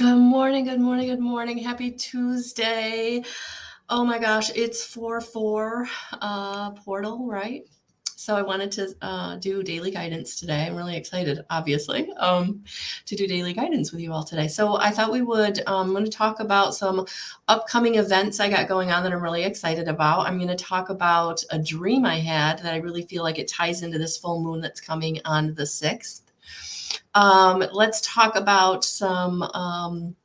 Good morning, good morning, good morning. Happy Tuesday. Oh my gosh, it's 4/4 portal, right? So I wanted to do daily guidance today. I'm really excited, obviously, to do daily guidance with you all today. So I thought we would, I'm going to talk about some upcoming events I got going on that I'm really excited about. I'm going to talk about a dream I had that I really feel like it ties into this full moon that's coming on the 6th. Let's talk about some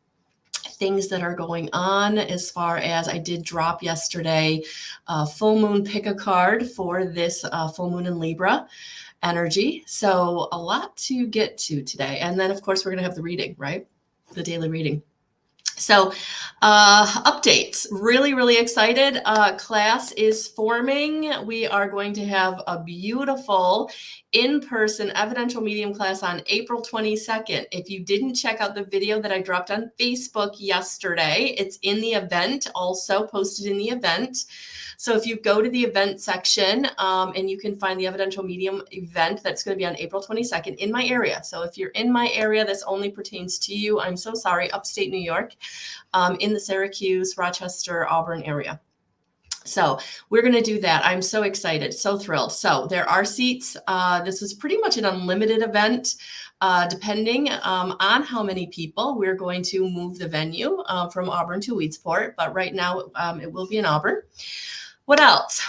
things that are going on as far as I did drop yesterday, full moon pick a card for this full moon in Libra energy. So a lot to get to today. And then of course we're going to have the reading, right? The daily reading. So updates, really excited. Class is forming. We are going to have a beautiful in-person evidential medium class on April 22nd. If you didn't check out the video that I dropped on Facebook yesterday, it's in the event, also posted in the event. So if you go to the event section and you can find the Evidential Medium event that's going to be on April 22nd in my area. So if you're in my area, this only pertains to you. I'm so sorry, upstate New York, in the Syracuse, Rochester, Auburn area. So we're going to do that. I'm so excited, so thrilled. So there are seats. This is pretty much an unlimited event. Depending on how many people, we're going to move the venue from Auburn to Weedsport. But right now it will be in Auburn. What else?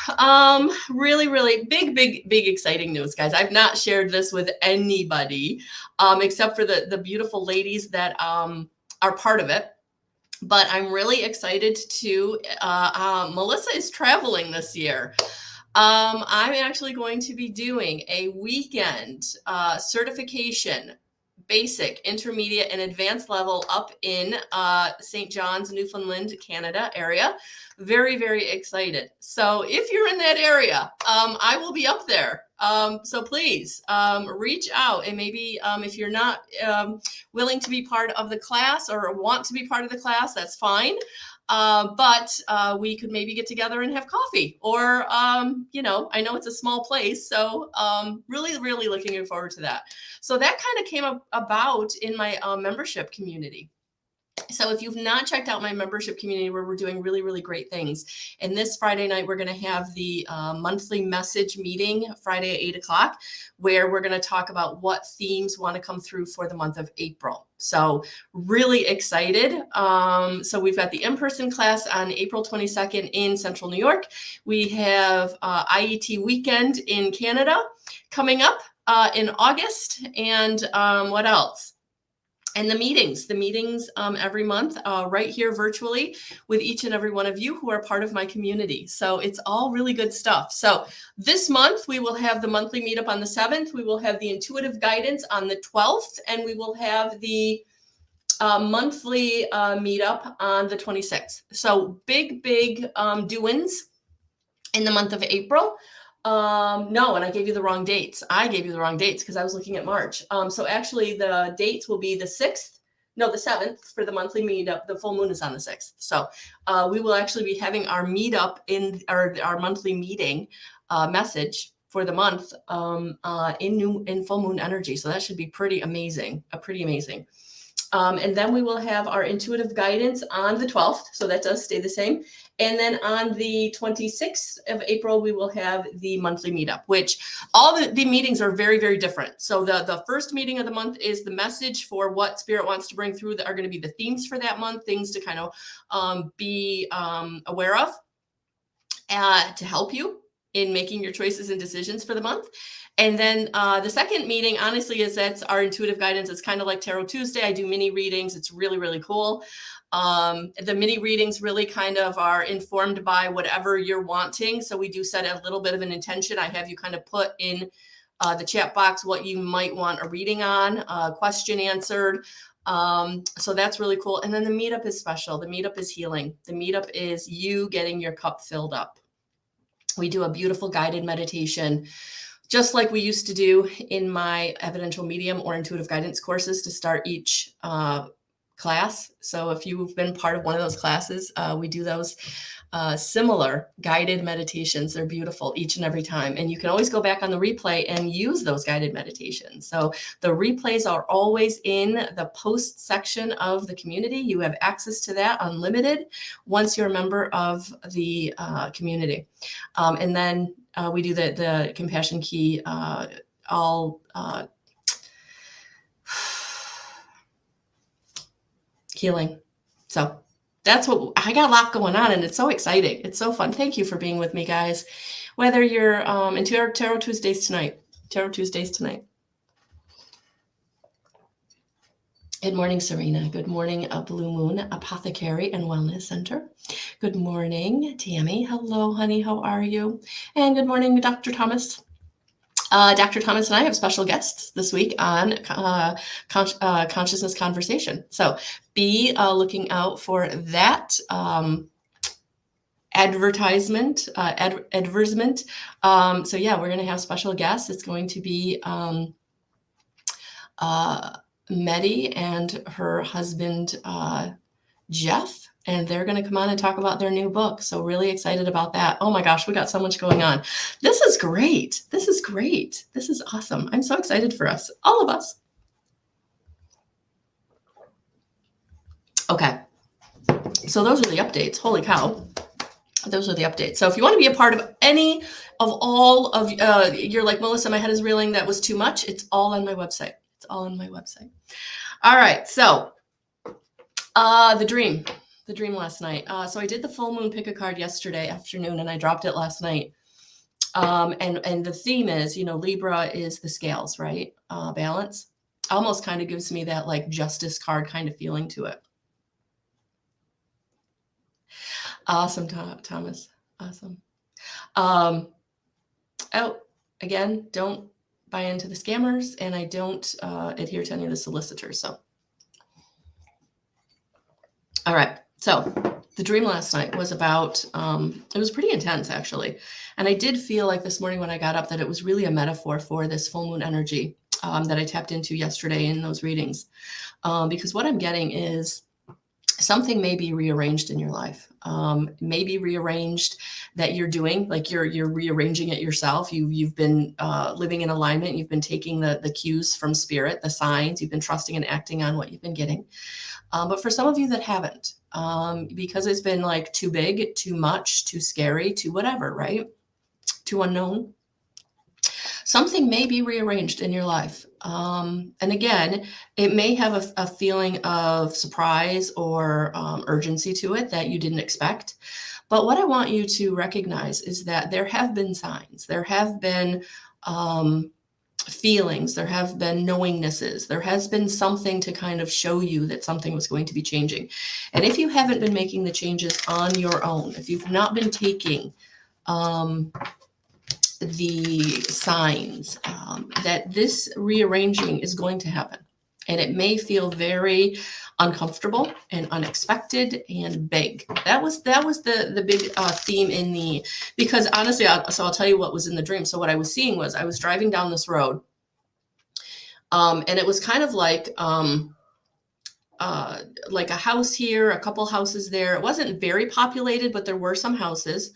Really big exciting news, guys. I've not shared this with anybody except for the beautiful ladies that are part of it. But I'm really excited to, Melissa is traveling this year. I'm actually going to be doing a weekend certification, basic, intermediate, and advanced level up in St. John's, Newfoundland, Canada area. Very excited. So if you're in that area, I will be up there. So please reach out, and maybe if you're not willing to be part of the class or want to be part of the class, that's fine. But we could maybe get together and have coffee, or you know, I know it's a small place, so really looking forward to that. So that kind of came about in my membership community. So if you've not checked out my membership community, where we're doing really great things, and this Friday night, we're going to have the monthly message meeting Friday at 8 o'clock, where we're going to talk about what themes want to come through for the month of April. So really excited. So we've got the in-person class on April 22nd in Central New York. We have IET weekend in Canada coming up in August. And what else? And the meetings every month right here virtually with each and every one of you who are part of my community. So it's all really good stuff. So this month we will have the monthly meetup on the 7th. We will have the intuitive guidance on the 12th, and we will have the monthly meetup on the 26th. So big doings in the month of April. No, and I gave you the wrong dates. I gave you the wrong dates because I was looking at March. So actually the dates will be the 7th for the monthly meetup. The full moon is on the 6th. So we will actually be having our meetup in our monthly meeting message for the month in full moon energy. So that should be pretty amazing, and then we will have our intuitive guidance on the 12th. So that does stay the same. And then on the 26th of April, we will have the monthly meetup, which all the meetings are very different. So the first meeting of the month is the message for what Spirit wants to bring through that are going to be the themes for that month, things to kind of be aware of to help you in making your choices and decisions for the month. And then the second meeting, honestly, that's our intuitive guidance. It's kind of like Tarot Tuesday. I do mini readings. It's really cool. The mini readings really kind of are informed by whatever you're wanting. So we do set a little bit of an intention. I have you kind of put in the chat box what you might want a reading on, question answered. So that's really cool. And then the meetup is special. The meetup is healing. The meetup is you getting your cup filled up. We do a beautiful guided meditation, just like we used to do in my evidential medium or intuitive guidance courses to start each class. So if you've been part of one of those classes, we do those similar guided meditations. They're beautiful each and every time. And you can always go back on the replay and use those guided meditations. So the replays are always in the post section of the community. You have access to that unlimited once you're a member of the community. And then we do the compassion key all healing. So that's what I got a lot going on, and it's so exciting. It's so fun. Thank you for being with me, guys. Whether you're in Tarot Tuesdays tonight. Good morning, Serena. Good morning, Blue Moon Apothecary and Wellness Center. Good morning, Tammy. Hello, honey. How are you? And good morning, Dr. Thomas. Dr. Thomas and I have special guests this week on Consciousness Conversation. So be looking out for that advertisement. So yeah, we're going to have special guests. It's going to be Medi and her husband, Jeff. And they're going to come on and talk about their new book. So really excited about that. Oh my gosh, we got so much going on. This is great. This is great. This is awesome. I'm so excited for us, all of us. Okay. So those are the updates. Holy cow. Those are the updates. So if you want to be a part of any of all of, you're like, Melissa, my head is reeling. That was too much. It's all on my website. It's all on my website. All right. So the dream last night. So I did the full moon pick a card yesterday afternoon, and I dropped it last night. And the theme is, Libra is the scales, right? Balance. Almost kind of gives me that like justice card kind of feeling to it. Awesome, Thomas. Awesome. Oh, again, don't buy into the scammers, and I don't adhere to any of the solicitors. So, all right. So the dream last night was about, it was pretty intense actually. And I did feel like this morning when I got up that it was really a metaphor for this full moon energy that I tapped into yesterday in those readings. Because what I'm getting is something may be rearranged in your life. Maybe rearranged that you're doing, like you're rearranging it yourself. You've been living in alignment. You've been taking the cues from spirit, the signs. You've been trusting and acting on what you've been getting. But for some of you that haven't, because it's been like too big, too much, too scary, too whatever, right? Too unknown. Something may be rearranged in your life. And again, it may have a feeling of surprise or urgency to it that you didn't expect. But what I want you to recognize is that there have been signs. There have been feelings. There have been knowingnesses. There has been something to kind of show you that something was going to be changing. And if you haven't been making the changes on your own, if you've not been taking the signs that this rearranging is going to happen, and it may feel very uncomfortable and unexpected and big. That was the big theme in the, because honestly, I'll tell you what was in the dream. So what I was seeing was I was driving down this road, and it was kind of like a house here, a couple houses there. It wasn't very populated, but there were some houses.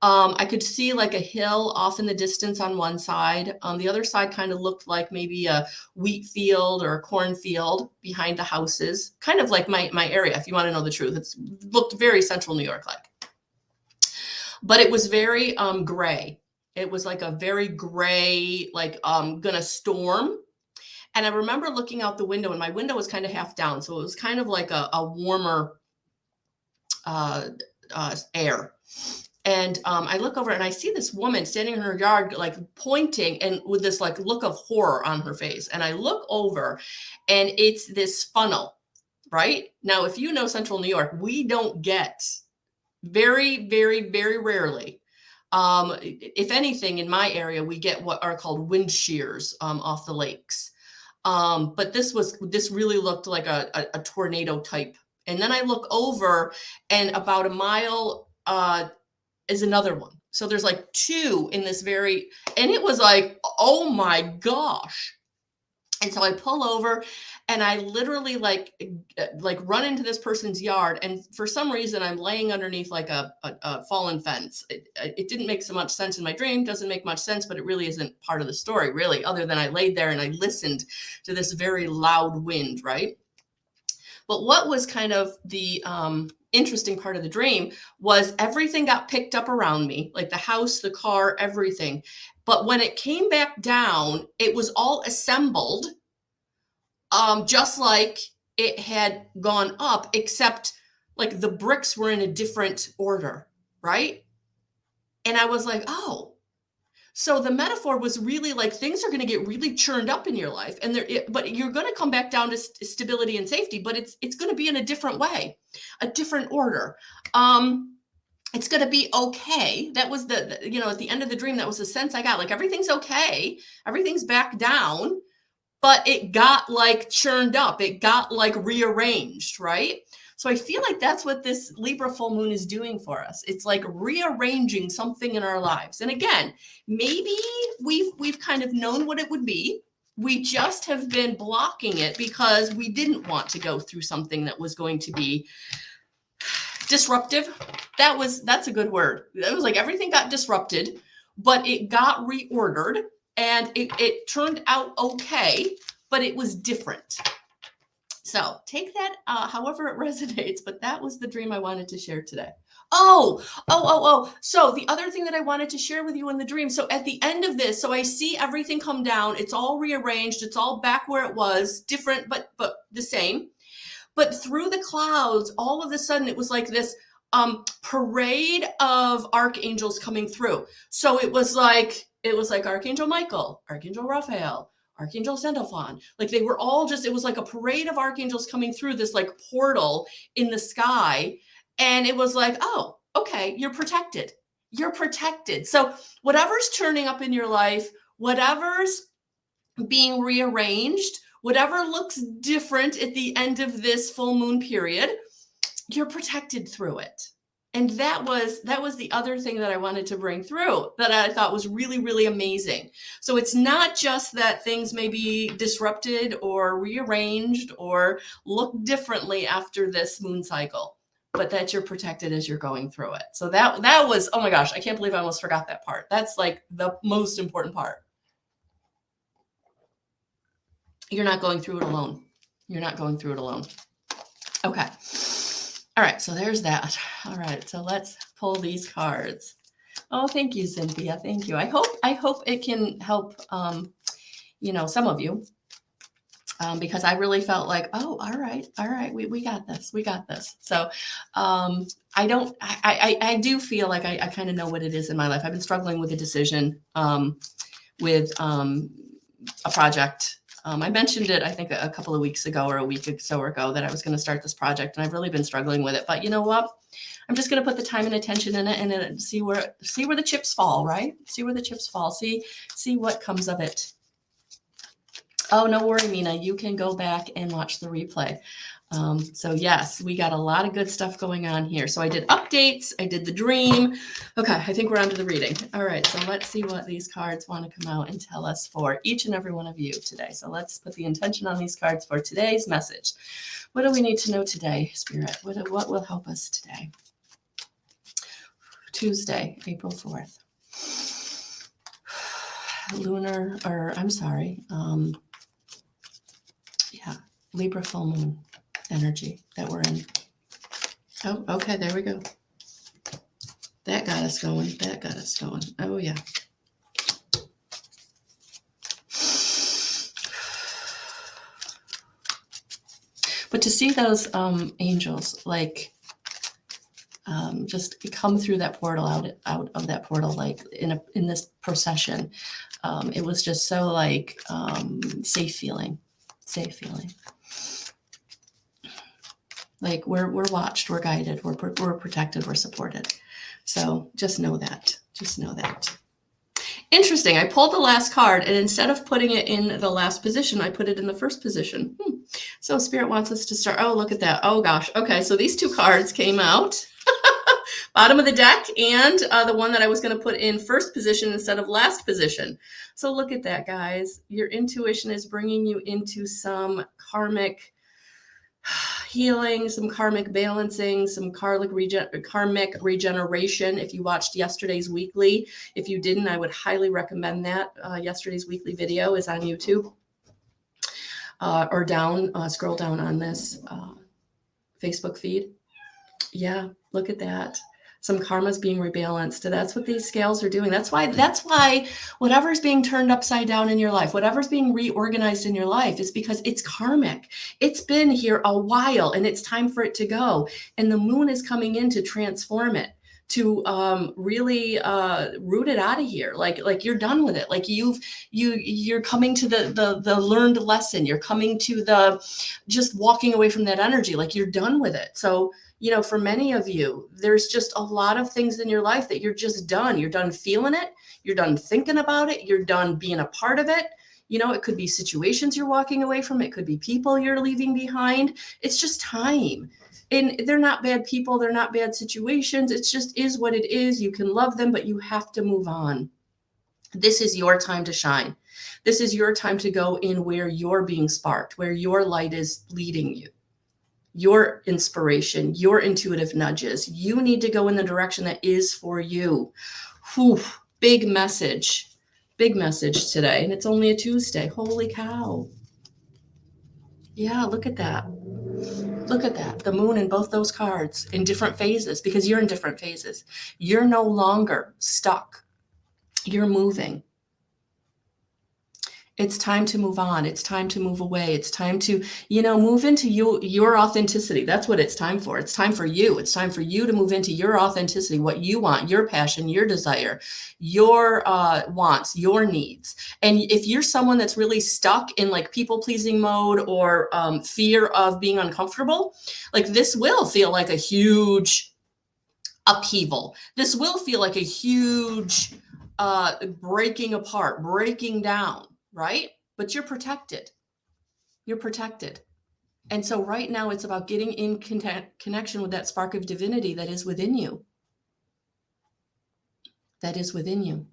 I could see like a hill off in the distance on one side. The other side kind of looked like maybe a wheat field or a cornfield behind the houses, kind of like my area, if you want to know the truth. It looked very central New York like. But it was very gray. It was like a very gray, like gonna storm. And I remember looking out the window, and my window was kind of half down. So it was kind of like a warmer air. And I look over and I see this woman standing in her yard, like pointing and with this like look of horror on her face. And I look over and it's this funnel, right? Now, if you know Central New York, we don't get very, very, very rarely. If anything, in my area, we get what are called wind shears off the lakes. But this really looked like a tornado type. And then I look over and about a mile is another one. So there's like two in this and it was like, oh my gosh. And so I pull over and I literally like run into this person's yard. And for some reason, I'm laying underneath like a fallen fence. It didn't make so much sense in my dream. Doesn't make much sense, but it really isn't part of the story, really, other than I laid there and I listened to this very loud wind, right? But what was kind of the interesting part of the dream was everything got picked up around me, like the house, the car, everything. But when it came back down, it was all assembled, just like it had gone up, except like the bricks were in a different order, right? And I was like, oh. So the metaphor was really like things are going to get really churned up in your life, and but you're going to come back down to stability and safety, but it's going to be in a different way, a different order. It's going to be okay. That was the at the end of the dream, that was the sense I got. Like everything's okay, everything's back down, but it got like churned up, it got like rearranged, right? So I feel like that's what this Libra full moon is doing for us. It's like rearranging something in our lives. And again, maybe we've kind of known what it would be. We just have been blocking it because we didn't want to go through something that was going to be disruptive. That's a good word. It was like everything got disrupted, but it got reordered and it turned out okay, but it was different. So take that however it resonates, but that was the dream I wanted to share today. Oh. So the other thing that I wanted to share with you in the dream. So at the end of this, so I see everything come down. It's all rearranged. It's all back where it was, different, but the same. But through the clouds, all of a sudden, it was like this parade of archangels coming through. So it was like Archangel Michael, Archangel Raphael, Archangel Sandalphon, like they were all just, it was like a parade of archangels coming through this like portal in the sky. And it was like, oh, okay, you're protected. You're protected. So whatever's turning up in your life, whatever's being rearranged, whatever looks different at the end of this full moon period, you're protected through it. And that was the other thing that I wanted to bring through that I thought was really, really amazing. So it's not just that things may be disrupted or rearranged or look differently after this moon cycle, but that you're protected as you're going through it. So that was, oh my gosh, I can't believe I almost forgot that part. That's like the most important part. You're not going through it alone. You're not going through it alone. Okay. All right, so there's that. All right, so let's pull these cards. Oh, thank you, Cynthia. Thank you. I hope it can help, some of you, because I really felt like, oh, all right, we got this, we got this. So I do feel like I kind of know what it is in my life. I've been struggling with a decision with a project. I mentioned it, I think, a couple of weeks ago or a week or so ago that I was going to start this project, and I've really been struggling with it. But you know what? I'm just going to put the time and attention in it and see where the chips fall, right? See where the chips fall. See what comes of it. Oh, no worry, Mina. You can go back and watch the replay. So yes, we got a lot of good stuff going on here. So I did updates. I did the dream. Okay, I think we're on to the reading. All right, so let's see what these cards want to come out and tell us for each and every one of you today. So let's put the intention on these cards for today's message. What do we need to know today, Spirit? What will help us today? Tuesday, April 4th. Libra full moon energy that we're in. Oh, okay, there we go. That got us going. Oh, yeah. But to see those angels like just come through that portal, out of that portal, like in this procession, it was just so like safe feeling. Like we're watched, we're guided, we're protected, we're supported. So just know that. Interesting. I pulled the last card, and instead of putting it in the last position, I put it in the first position. So Spirit wants us to start. Oh, look at that. Oh gosh. Okay. So these two cards came out. bottom of the deck, and the one that I was going to put in first position instead of last position. So look at that, guys. Your intuition is bringing you into some karmic healing, some karmic balancing, some karmic regeneration. If you watched yesterday's weekly, if you didn't, I would highly recommend that. Yesterday's weekly video is on YouTube, or scroll down on this Facebook feed. Yeah, look at that. Some karma's being rebalanced. That's what these scales are doing. That's why whatever's being turned upside down in your life, whatever's being reorganized in your life, is because it's karmic. It's been here a while and it's time for it to go. And the moon is coming in to transform it, to really root it out of here. Like you're done with it. Like you're coming to the learned lesson. You're coming to the just walking away from that energy. Like you're done with it. So, you know, for many of you, there's just a lot of things in your life that you're just done. You're done feeling it. You're done thinking about it. You're done being a part of it. You know, it could be situations you're walking away from. It could be people you're leaving behind. It's just time. And they're not bad people. They're not bad situations. It just is what it is. You can love them, but you have to move on. This is your time to shine. This is your time to go in where you're being sparked, where your light is leading you. Your inspiration, your intuitive nudges. You need to go in the direction that is for you. Whew, big message today. And it's only a Tuesday. Holy cow. Yeah, look at that. Look at that. The moon in both those cards in different phases, because you're in different phases. You're no longer stuck. You're moving. It's time to move on. It's time to move away. It's time to, move into your authenticity. That's what it's time for. It's time for you. It's time for you to move into your authenticity, what you want, your passion, your desire, your wants, your needs. And if you're someone that's really stuck in like people pleasing mode or fear of being uncomfortable, like this will feel like a huge upheaval. This will feel like a huge breaking apart, breaking down. Right? But you're protected. You're protected. And so right now it's about getting in connection with that spark of divinity that is within you. That is within you.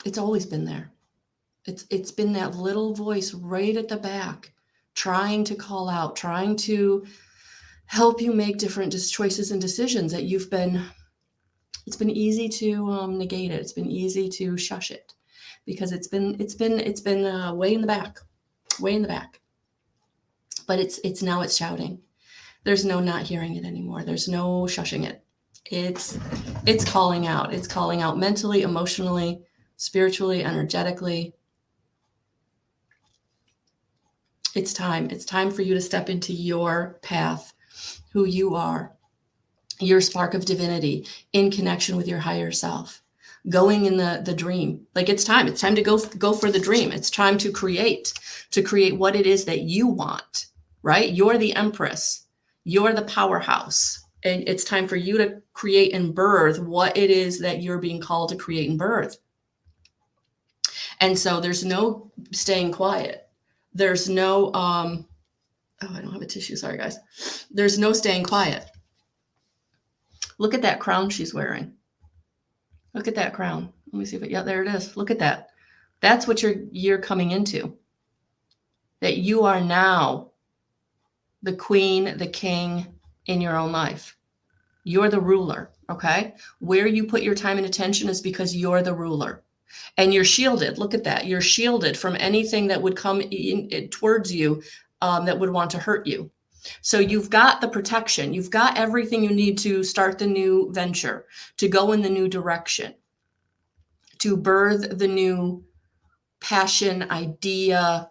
It's always been there. It's been that little voice right at the back, trying to call out, trying to help you make different choices and decisions that it's been easy to negate it. It's been easy to shush it because it's been way in the back. But it's now shouting. There's no not hearing it anymore. There's no shushing it. It's calling out. It's calling out mentally, emotionally, spiritually, energetically. It's time. It's time for you to step into your path, who you are. Your spark of divinity in connection with your higher self, going in the dream. Like it's time to go for the dream. It's time to create what it is that you want, right? You're the empress, you're the powerhouse. And it's time for you to create and birth what it is that you're being called to create and birth. And so there's no staying quiet. There's no, I don't have a tissue. Sorry, guys. There's no staying quiet. Look at that crown she's wearing. Look at that crown. Let me see if there it is. Look at that. That's what you're coming into. That you are now the queen, the king in your own life. You're the ruler, okay? Where you put your time and attention is because you're the ruler. And you're shielded. Look at that. You're shielded from anything that would come towards you that would want to hurt you. So you've got the protection, you've got everything you need to start the new venture, to go in the new direction, to birth the new passion, idea.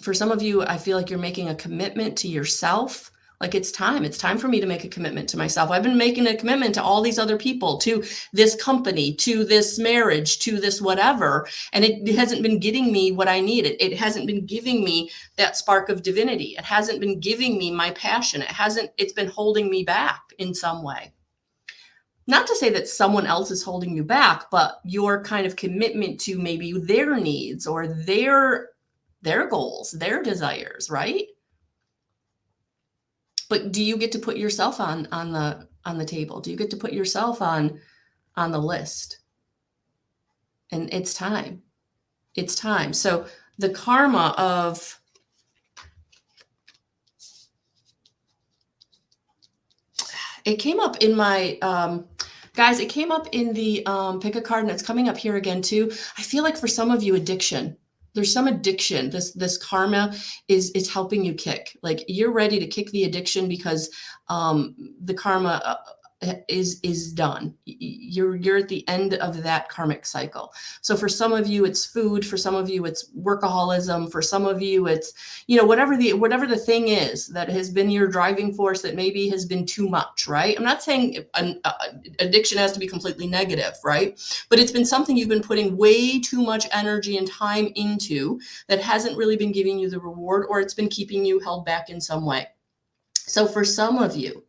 For some of you, I feel like you're making a commitment to yourself. Like it's time for me to make a commitment to myself. I've been making a commitment to all these other people, to this company, to this marriage, to this whatever. And it hasn't been getting me what I needed. It hasn't been giving me that spark of divinity. It hasn't been giving me my passion. It's been holding me back in some way. Not to say that someone else is holding you back, but your kind of commitment to maybe their needs or their goals, their desires, right? But do you get to put yourself on the table? Do you get to put yourself on the list? And it's time. It's time. So the karma of it came up in my guys, it came up in the pick a card, and it's coming up here again too. I feel like for some of you, addiction. There's some addiction. This karma is helping you kick. Like you're ready to kick the addiction because the karma is done. You're at the end of that karmic cycle. So for some of you, it's food. For some of you, it's workaholism. For some of you, it's, whatever the thing is that has been your driving force that maybe has been too much, right? I'm not saying addiction has to be completely negative, right? But it's been something you've been putting way too much energy and time into that hasn't really been giving you the reward, or it's been keeping you held back in some way. So for some of you,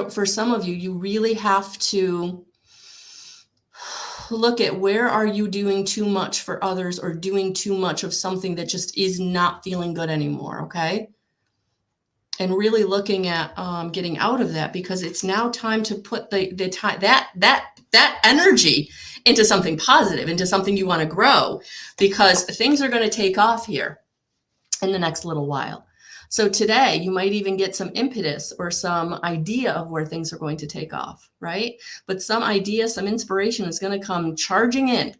for some of you, you really have to look at where are you doing too much for others or doing too much of something that just is not feeling good anymore, okay? And really looking at getting out of that, because it's now time to put the time that energy into something positive, into something you want to grow, because things are going to take off here in the next little while. So today you might even get some impetus or some idea of where things are going to take off, right? But some idea, some inspiration is going to come charging in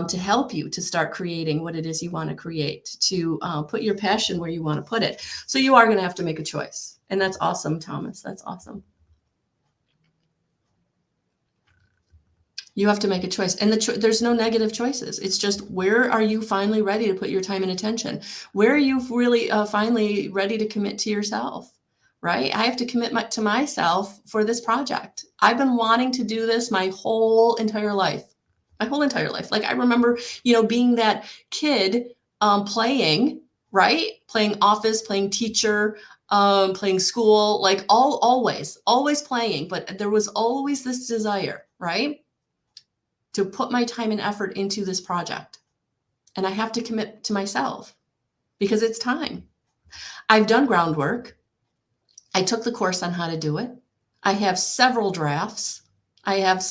to help you to start creating what it is you want to create, to put your passion where you want to put it. So you are going to have to make a choice. And that's awesome, Thomas. That's awesome. You have to make a choice. And there's no negative choices. It's just, where are you finally ready to put your time and attention? Where are you really finally ready to commit to yourself, right? I have to commit to myself for this project. I've been wanting to do this my whole entire life. Like I remember, being that kid playing, right? Playing office, playing teacher, playing school, like always playing. But there was always this desire, right, to put my time and effort into this project. And I have to commit to myself because it's time. I've done groundwork. I took the course on how to do it. I have several drafts. I have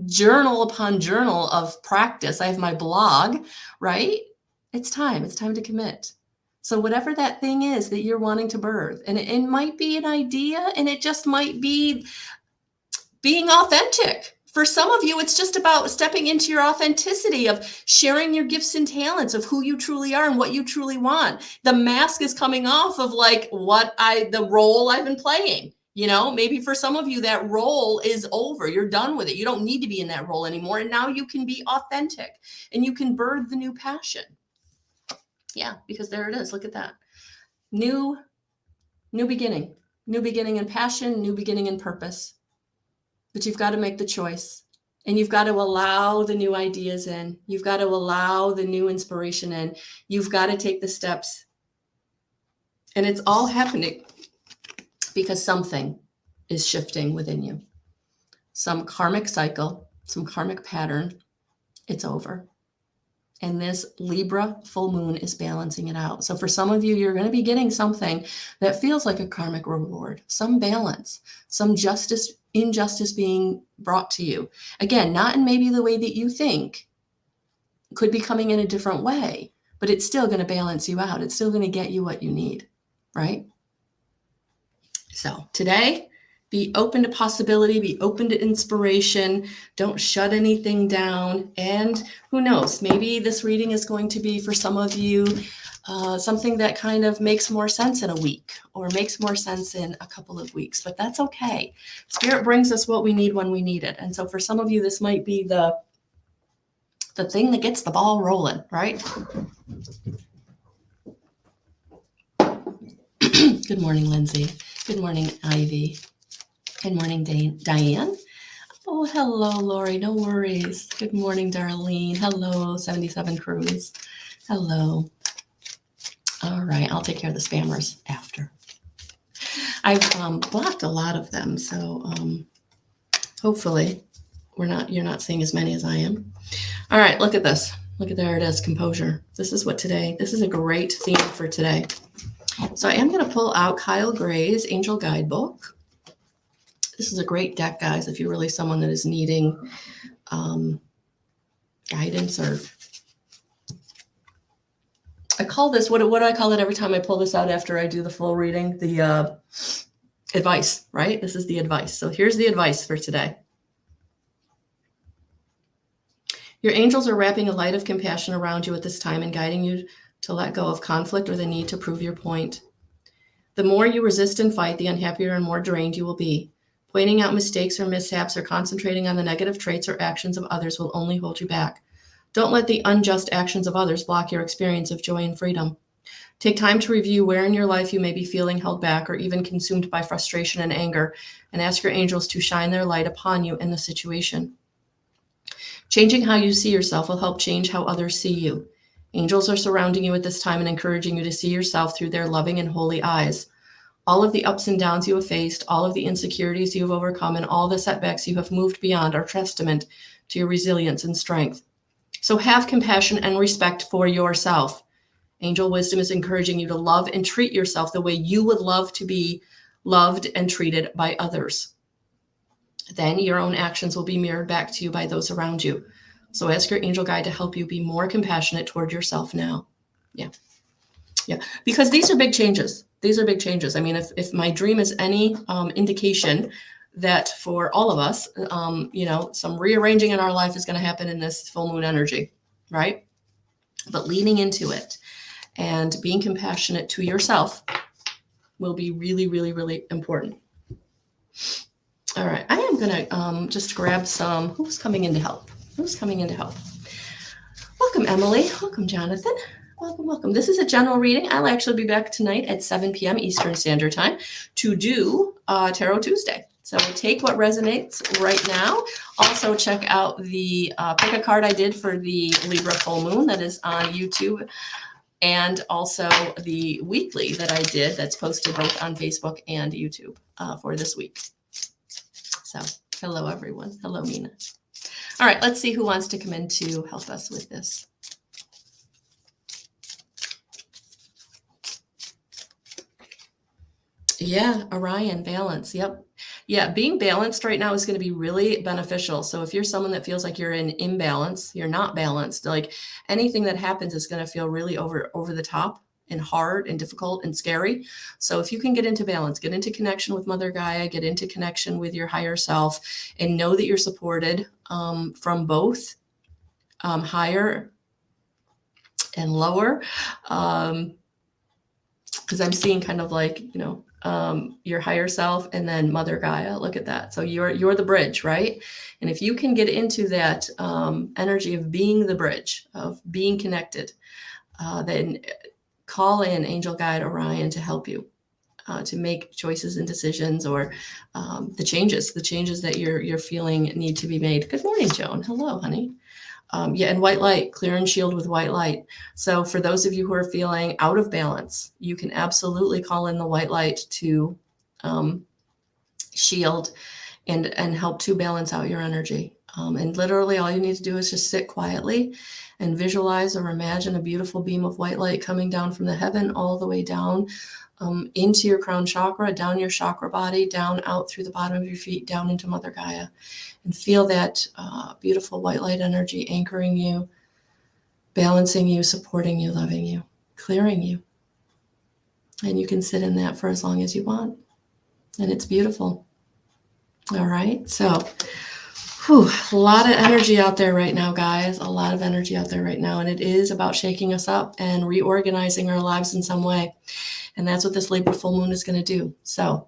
journal upon journal of practice. I have my blog, right? It's time. It's time to commit. So whatever that thing is that you're wanting to birth, and it might be an idea, and it just might be being authentic. For some of you, it's just about stepping into your authenticity of sharing your gifts and talents of who you truly are and what you truly want. The mask is coming off of like the role I've been playing. Maybe for some of you, that role is over. You're done with it. You don't need to be in that role anymore. And now you can be authentic and you can birth the new passion. Yeah, because there it is. Look at that. New beginning and passion, new beginning and purpose. But you've got to make the choice, and you've got to allow the new ideas in. You've got to allow the new inspiration in. You've got to take the steps. And it's all happening because something is shifting within you. Some karmic cycle, some karmic pattern, it's over. And this Libra full moon is balancing it out. So for some of you, you're going to be getting something that feels like a karmic reward, some balance, some injustice being brought to you. Again, not in maybe the way that you think, could be coming in a different way, but it's still going to balance you out. It's still going to get you what you need, right? So today, be open to possibility, be open to inspiration. Don't shut anything down. And who knows, maybe this reading is going to be for some of you something that kind of makes more sense in a week or makes more sense in a couple of weeks, but that's okay. Spirit brings us what we need when we need it. And so for some of you, this might be the thing that gets the ball rolling, right? Good morning, Lindsay. Good morning, Ivy. Good morning, Diane. Oh, hello, Lori. No worries. Good morning, Darlene. Hello, 77 Cruz. Hello. All right, I'll take care of the spammers after. I've blocked a lot of them, so hopefully you're not seeing as many as I am. All right, look at this. Look at there it is, composure. This is a great theme for today. So I am going to pull out Kyle Gray's Angel Guidebook. This is a great deck, guys, if you're really someone that is needing guidance, or I call this, what do I call it every time I pull this out after I do the full reading? The advice, right? This is the advice. So here's the advice for today. Your angels are wrapping a light of compassion around you at this time and guiding you to let go of conflict or the need to prove your point. The more you resist and fight, the unhappier and more drained you will be. Pointing out mistakes or mishaps or concentrating on the negative traits or actions of others will only hold you back. Don't let the unjust actions of others block your experience of joy and freedom. Take time to review where in your life you may be feeling held back or even consumed by frustration and anger, and ask your angels to shine their light upon you in the situation. Changing how you see yourself will help change how others see you. Angels are surrounding you at this time and encouraging you to see yourself through their loving and holy eyes. All of the ups and downs you have faced, all of the insecurities you have overcome, and all the setbacks you have moved beyond are testament to your resilience and strength. So have compassion and respect for yourself. Angel wisdom is encouraging you to love and treat yourself the way you would love to be loved and treated by others. Then your own actions will be mirrored back to you by those around you. So ask your angel guide to help you be more compassionate toward yourself now. Yeah. Because these are big changes. I mean, if my dream is any indication that for all of us, some rearranging in our life is going to happen in this full moon energy, right? But leaning into it and being compassionate to yourself will be really, really, really important. All right, I am going to just grab some. Who's coming in to help? Welcome, Emily. Welcome, Jonathan. Welcome. This is a general reading. I'll actually be back tonight at 7 p.m. Eastern Standard Time to do Tarot Tuesday. So take what resonates right now. Also check out the pick a card I did for the Libra full moon that is on YouTube, and also the weekly that I did that's posted both on Facebook and YouTube for this week. So hello, everyone. Hello, Mina. All right, let's see who wants to come in to help us with this. Yeah, Orion, balance. Yep. Yeah, being balanced right now is going to be really beneficial. So if you're someone that feels like you're in imbalance, you're not balanced, like anything that happens is going to feel really over the top and hard and difficult and scary. So if you can get into balance, get into connection with Mother Gaia, get into connection with your higher self, and know that you're supported from both higher and lower. Because I'm seeing kind of like, your higher self and then Mother Gaia. Look at that. So you're the bridge, right? And if you can get into that energy of being the bridge, of being connected, then call in Angel Guide Orion to help you to make choices and decisions, or the changes that you're feeling need to be made. Good morning, Joan. Hello, honey. And white light, clear and shield with white light. So for those of you who are feeling out of balance, you can absolutely call in the white light to shield and help to balance out your energy. And literally all you need to do is just sit quietly and visualize or imagine a beautiful beam of white light coming down from the heaven all the way down into your crown chakra, down your chakra body, down out through the bottom of your feet, down into Mother Gaia. And feel that beautiful white light energy anchoring you, balancing you, supporting you, loving you, clearing you. And you can sit in that for as long as you want. And it's beautiful. All right. So, a lot of energy out there right now, guys. A lot of energy out there right now. And it is about shaking us up and reorganizing our lives in some way. And that's what this Libra full moon is going to do. So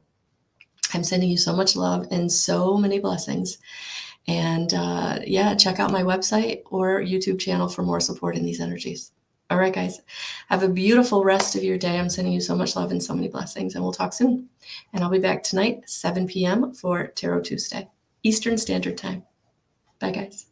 I'm sending you so much love and so many blessings. And check out my website or YouTube channel for more support in these energies. All right, guys, have a beautiful rest of your day. I'm sending you so much love and so many blessings, and we'll talk soon. And I'll be back tonight, 7 p.m. for Tarot Tuesday, Eastern Standard Time. Bye, guys.